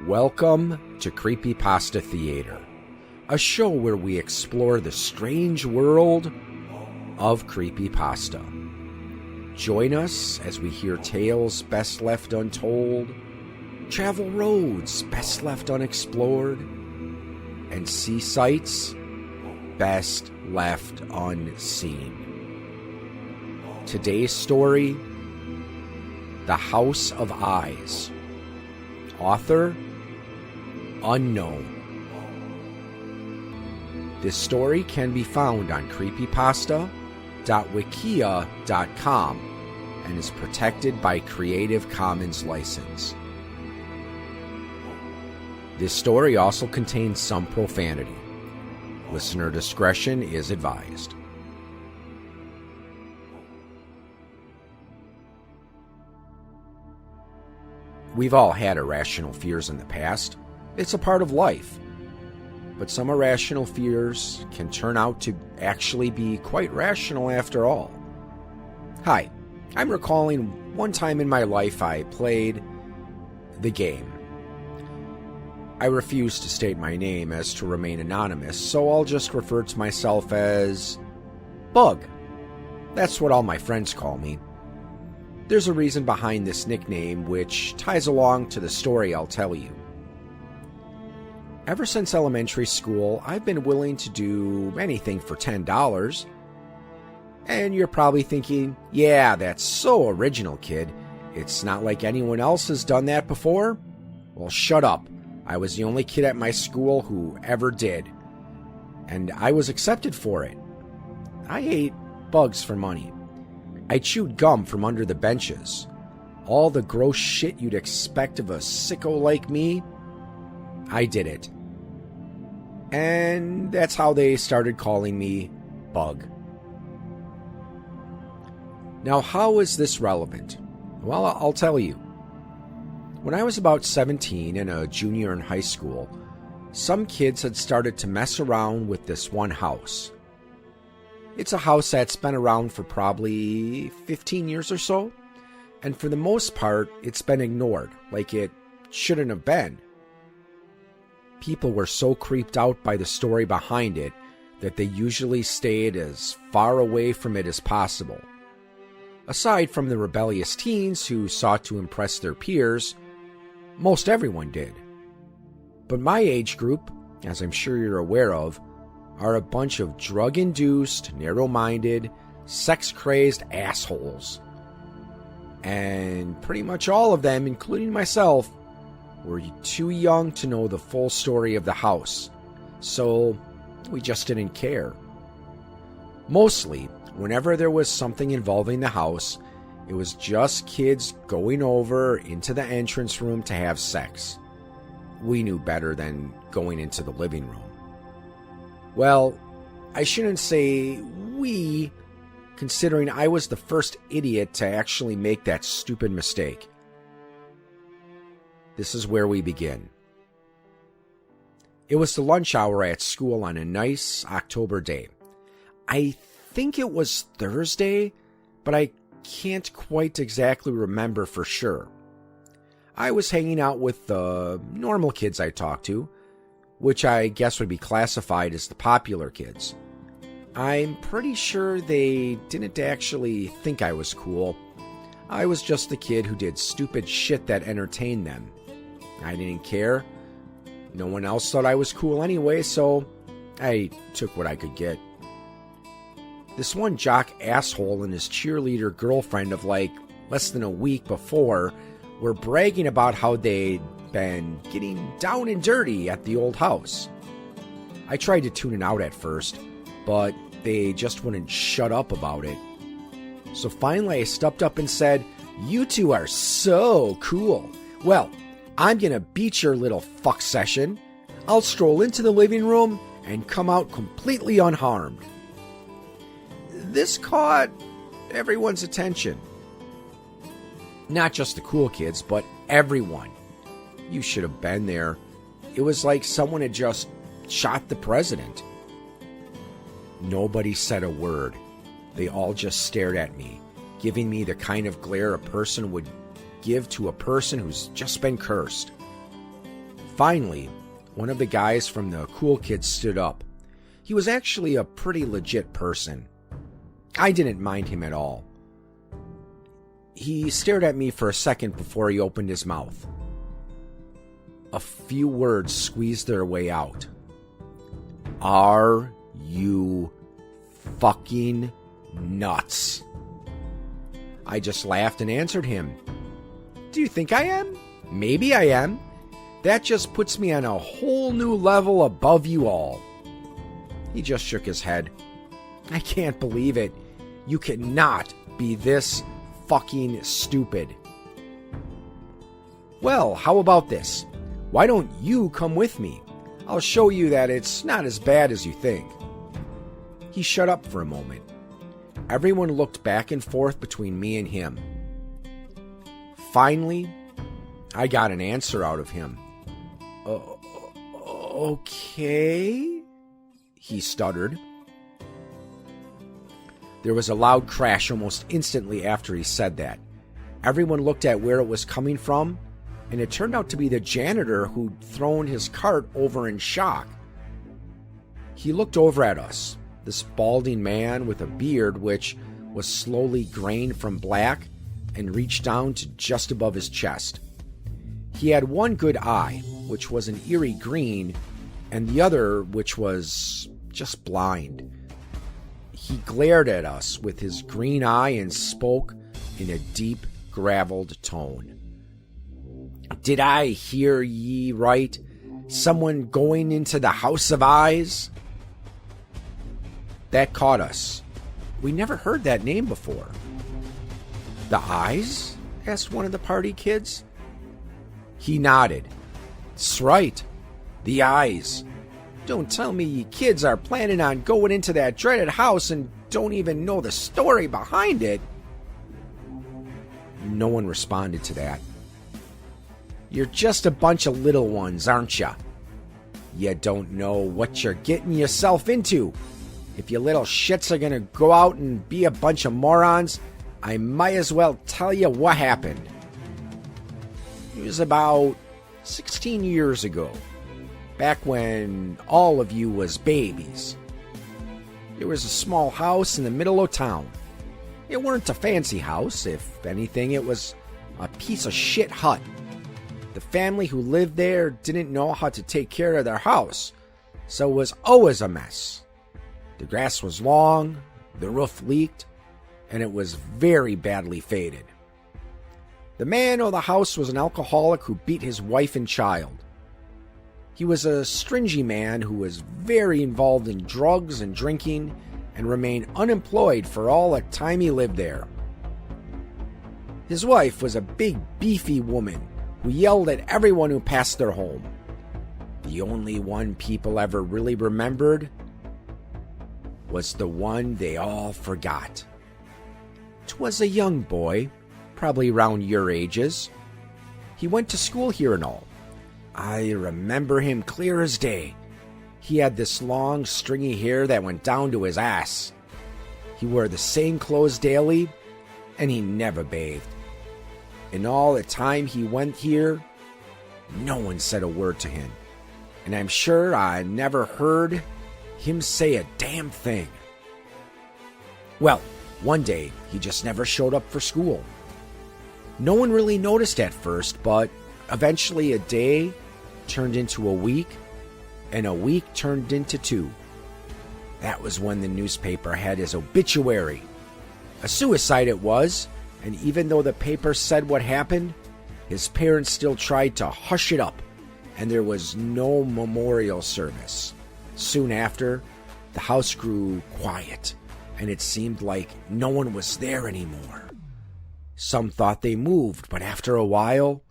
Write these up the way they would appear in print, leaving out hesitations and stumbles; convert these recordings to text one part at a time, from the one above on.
Welcome to Creepypasta Theater, a show where we explore the strange world of creepypasta. Join us as we hear tales best left untold, travel roads best left unexplored, and see sights best left unseen. Today's story, The House of Eyes. Author, unknown. This story can be found on creepypasta.wikia.com and is protected by Creative Commons license. This story also contains some profanity. Listener discretion is advised. We've all had irrational fears in the past. It's a part of life. But some irrational fears can turn out to actually be quite rational after all. Hi, I'm recalling one time in my life I played the game. I refuse to state my name as to remain anonymous, so I'll just refer to myself as Bug. That's what all my friends call me. There's a reason behind this nickname which ties along to the story I'll tell you. Ever since elementary school, I've been willing to do anything for $10. And you're probably thinking, yeah, that's so original, kid. It's not like anyone else has done that before. Well, shut up. I was the only kid at my school who ever did. And I was accepted for it. I ate bugs for money. I chewed gum from under the benches. All the gross shit you'd expect of a sicko like me, I did it. And that's how they started calling me Bug. Now, how is this relevant? Well, I'll tell you. When I was about 17 and a junior in high school, some kids had started to mess around with this one house. It's a house that's been around for probably 15 years or so, and for the most part, it's been ignored, like it shouldn't have been. People were so creeped out by the story behind it that they usually stayed as far away from it as possible. Aside from the rebellious teens who sought to impress their peers, most everyone did. But my age group, as I'm sure you're aware of, are a bunch of drug-induced, narrow-minded, sex-crazed assholes. And pretty much all of them, including myself, were too young to know the full story of the house, so we just didn't care. Mostly, whenever there was something involving the house, it was just kids going over into the entrance room to have sex. We knew better than going into the living room. Well, I shouldn't say we, considering I was the first idiot to actually make that stupid mistake. This is where we begin. It was the lunch hour at school on a nice October day. I think it was Thursday, but I can't quite exactly remember for sure. I was hanging out with the normal kids I talked to, which I guess would be classified as the popular kids. I'm pretty sure they didn't actually think I was cool. I was just the kid who did stupid shit that entertained them. I didn't care. No one else thought I was cool anyway, so I took what I could get. This one jock asshole and his cheerleader girlfriend of like less than a week before were bragging about how they'd been getting down and dirty at the old house. I tried to tune it out at first, but they just wouldn't shut up about it. So finally I stepped up and said, "You two are so cool. Well, I'm gonna beat your little fuck session. I'll stroll into the living room and come out completely unharmed." This caught everyone's attention. Not just the cool kids, but everyone. You should have been there. It was like someone had just shot the president. Nobody said a word. They all just stared at me, giving me the kind of glare a person would give to a person who's just been cursed. Finally, one of the guys from the cool kids stood up. He was actually a pretty legit person. I didn't mind him at all. He stared at me for a second before he opened his mouth. A few words squeezed their way out. Are you fucking nuts? I just laughed and answered him. Do you think I am? Maybe I am. That just puts me on a whole new level above you all. He just shook his head. I can't believe it. You cannot be this fucking stupid. Well, how about this? Why don't you come with me? I'll show you that it's not as bad as you think. He shut up for a moment. Everyone looked back and forth between me and him. Finally, I got an answer out of him. Okay, he stuttered. There was a loud crash almost instantly after he said that. Everyone looked at where it was coming from, and it turned out to be the janitor who'd thrown his cart over in shock. He looked over at us, this balding man with a beard which was slowly graying from black and reached down to just above his chest. He had one good eye, which was an eerie green, and the other which was just blind. He glared at us with his green eye and spoke in a deep, graveled tone. Did I hear ye right? Someone going into the House of Eyes? That caught us. We never heard that name before. The Eyes? Asked one of the party kids. He nodded. That's right. The Eyes. Don't tell me you kids are planning on going into that dreaded house and don't even know the story behind it. No one responded to that. You're just a bunch of little ones, aren't ya? You don't know what you're getting yourself into. If you little shits are gonna go out and be a bunch of morons, I might as well tell you what happened. It was about 16 years ago, back when all of you was babies. There was a small house in the middle of town. It weren't a fancy house. If anything, it was a piece of shit hut. The family who lived there didn't know how to take care of their house, so it was always a mess. The grass was long, the roof leaked, and it was very badly faded. The man of the house was an alcoholic who beat his wife and child. He was a stringy man who was very involved in drugs and drinking and remained unemployed for all the time he lived there. His wife was a big, beefy woman who yelled at everyone who passed their home. The only one people ever really remembered was the one they all forgot. 'Twas a young boy, probably around your ages. He went to school here and all. I remember him clear as day. He had this long, stringy hair that went down to his ass. He wore the same clothes daily, and he never bathed. In all the time he went here, no one said a word to him, and I'm sure I never heard him say a damn thing. Well, one day, he just never showed up for school. No one really noticed at first, but eventually a day turned into a week, and a week turned into 2. That was when the newspaper had his obituary. A suicide it was, and even though the paper said what happened, his parents still tried to hush it up, and there was no memorial service. Soon after, the house grew quiet, and it seemed like no one was there anymore. Some thought they moved, but after a while,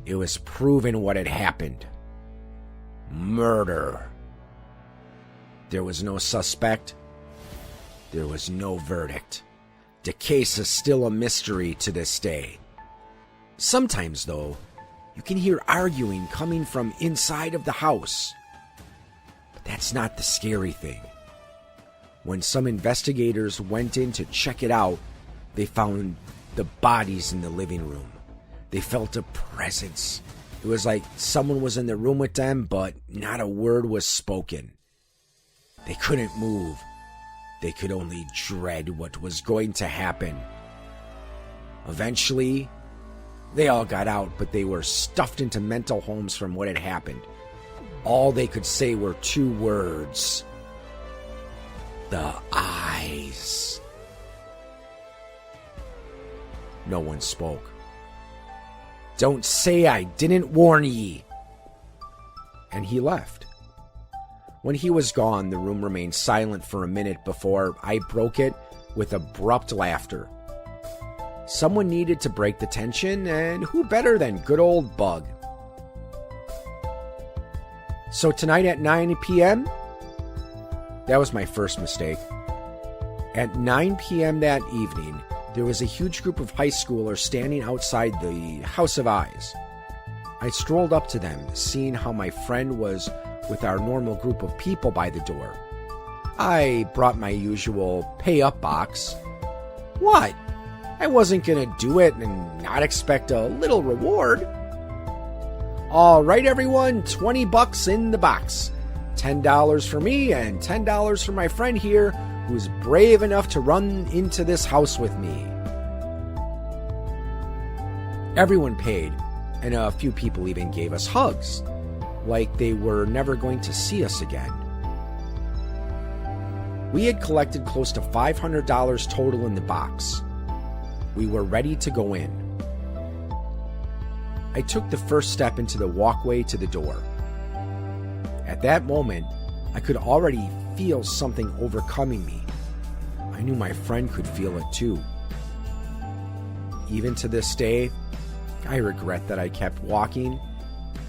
it was proven what had happened. Murder. There was no suspect. There was no verdict. The case is still a mystery to this day. Sometimes, though, you can hear arguing coming from inside of the house. But that's not the scary thing. When some investigators went in to check it out, they found the bodies in the living room. They felt a presence. It It was like someone was in the room with them, but not a word was spoken. They couldn't move. They could only dread what was going to happen. Eventually, they all got out, but they were stuffed into mental homes from what had happened. All they could say were 2 words. The eyes. No one spoke. Don't say I didn't warn ye. And he left. When he was gone, the room remained silent for a minute before I broke it with abrupt laughter. Someone needed to break the tension, and who better than good old Bug? So tonight at 9 p.m., that was my first mistake. At 9 p.m. that evening, there was a huge group of high schoolers standing outside the House of Eyes. I strolled up to them, seeing how my friend was with our normal group of people by the door. I brought my usual pay-up box. What? I wasn't going to do it and not expect a little reward. All right, everyone, $20 in the box. $10 for me and $10 for my friend here who's brave enough to run into this house with me. Everyone paid, and a few people even gave us hugs, like they were never going to see us again. We had collected close to $500 total in the box. We were ready to go in. I took the first step into the walkway to the door. At that moment, I could already feel something overcoming me. I knew my friend could feel it too. Even to this day, I regret that I kept walking,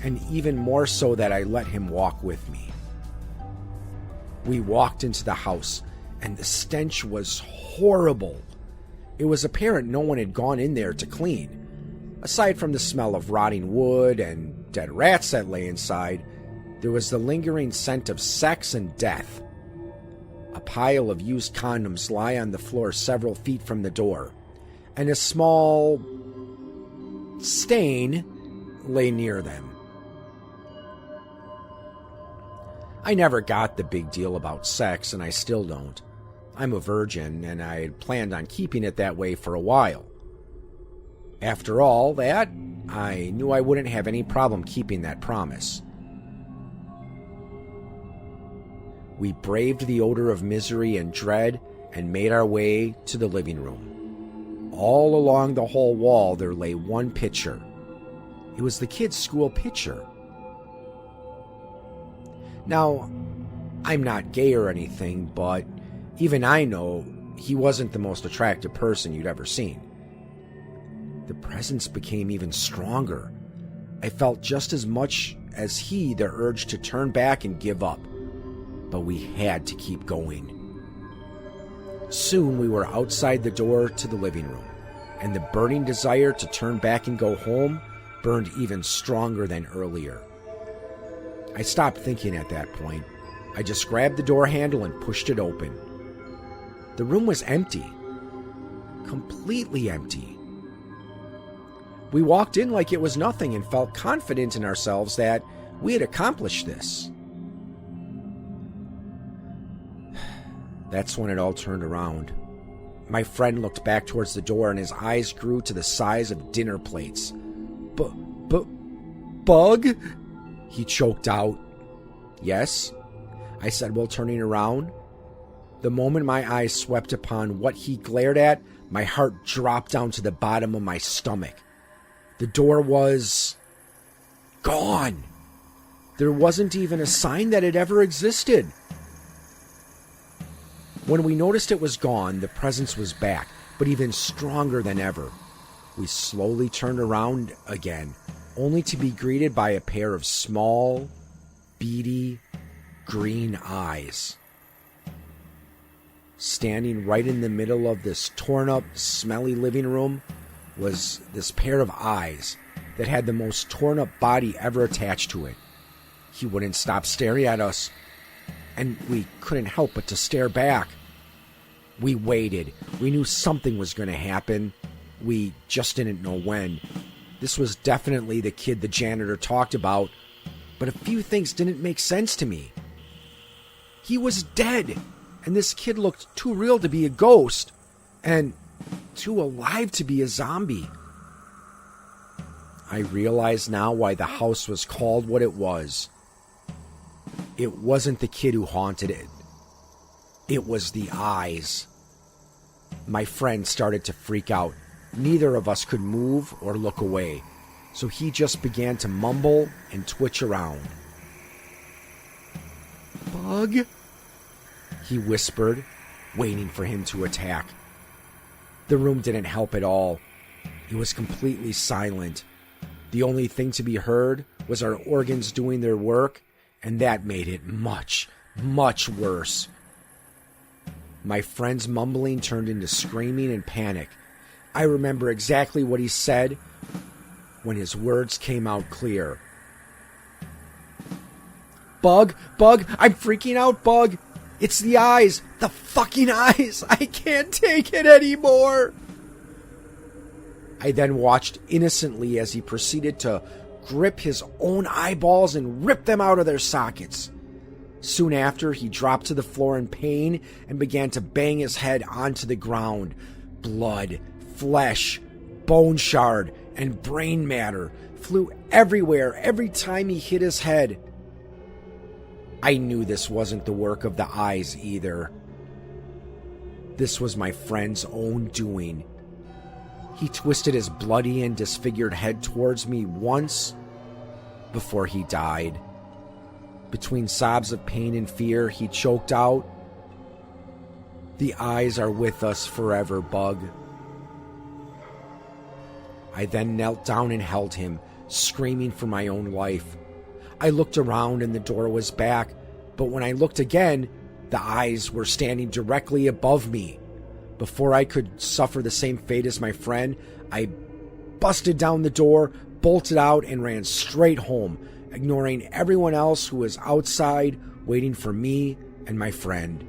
and even more so that I let him walk with me. We walked into the house, and the stench was horrible. It was apparent no one had gone in there to clean. Aside from the smell of rotting wood and dead rats that lay inside, there was the lingering scent of sex and death. A pile of used condoms lay on the floor several feet from the door, and a small stain lay near them. I never got the big deal about sex, and I still don't. I'm a virgin, and I had planned on keeping it that way for a while. After all that, I knew I wouldn't have any problem keeping that promise. We braved the odor of misery and dread and made our way to the living room. All along the whole wall there lay one picture. It was the kids' school picture. Now, I'm not gay or anything, but even I know he wasn't the most attractive person you'd ever seen. The presence became even stronger. I felt just as much as he the urge to turn back and give up. But we had to keep going. Soon we were outside the door to the living room, and the burning desire to turn back and go home burned even stronger than earlier. I stopped thinking at that point. I just grabbed the door handle and pushed it open. The room was empty. Completely empty. We walked in like it was nothing and felt confident in ourselves that we had accomplished this. That's when it all turned around. My friend looked back towards the door and his eyes grew to the size of dinner plates. Bug? He choked out. Yes, I said while turning around. The moment my eyes swept upon what he glared at, my heart dropped down to the bottom of my stomach. The door was gone. There wasn't even a sign that it ever existed. When we noticed it was gone, the presence was back, but even stronger than ever. We slowly turned around again, only to be greeted by a pair of small, beady, green eyes. Standing right in the middle of this torn-up, smelly living room was this pair of eyes that had the most torn-up body ever attached to it. He wouldn't stop staring at us, and we couldn't help but to stare back. We waited. We knew something was going to happen. We just didn't know when. This was definitely the kid the janitor talked about, but a few things didn't make sense to me. He was dead, and this kid looked too real to be a ghost, and too alive to be a zombie. I realize now why the house was called what it was. It wasn't the kid who haunted it. It was the eyes. My friend started to freak out. Neither of us could move or look away, so he just began to mumble and twitch around. "Bug?" he whispered, waiting for him to attack. The room didn't help at all. It was completely silent. The only thing to be heard was our organs doing their work, and that made it much, much worse. My friend's mumbling turned into screaming and panic. I remember exactly what he said when his words came out clear. "Bug, Bug, I'm freaking out, Bug. It's the eyes, the fucking eyes. I can't take it anymore." I then watched innocently as he proceeded to grip his own eyeballs and rip them out of their sockets. Soon after, he dropped to the floor in pain and began to bang his head onto the ground. Blood, flesh, bone shard, and brain matter flew everywhere every time he hit his head. I knew this wasn't the work of the eyes either. This was my friend's own doing. He twisted his bloody and disfigured head towards me once before he died. Between sobs of pain and fear, he choked out, "The eyes are with us forever, Bug." I then knelt down and held him, screaming for my own life. I looked around and the door was back, but when I looked again, the eyes were standing directly above me. Before I could suffer the same fate as my friend, I busted down the door, bolted out, and ran straight home, ignoring everyone else who was outside waiting for me and my friend.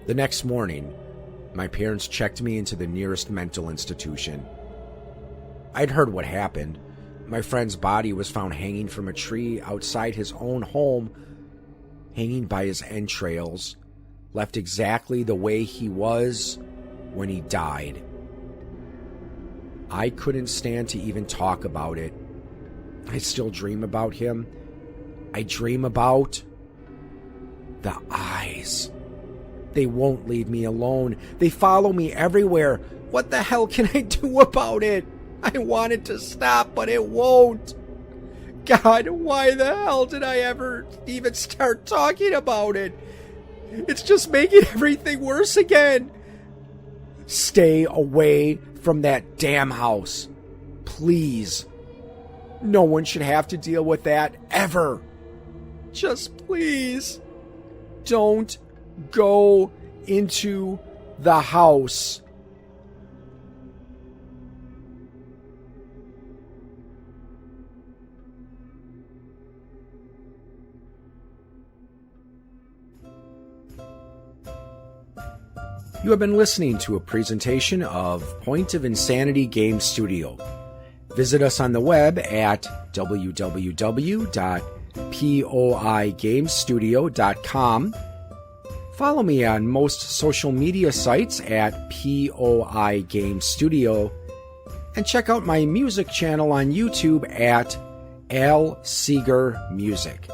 The next morning, my parents checked me into the nearest mental institution. I'd heard what happened. My friend's body was found hanging from a tree outside his own home, hanging by his entrails, left exactly the way he was when he died. I couldn't stand to even talk about it. I still dream about him. I dream about the eyes. They won't leave me alone. They follow me everywhere. What the hell can I do about it? I want it to stop, but it won't. God, why the hell did I ever even start talking about it? It's just making everything worse again. Stay away from that damn house. Please. No one should have to deal with that ever. Just please don't go into the house. You have been listening to a presentation of Point of Insanity Game Studio. Visit us on the web at www.poigamestudio.com. Follow me on most social media sites at POI Game Studio. And check out my music channel on YouTube at Al Seeger Music.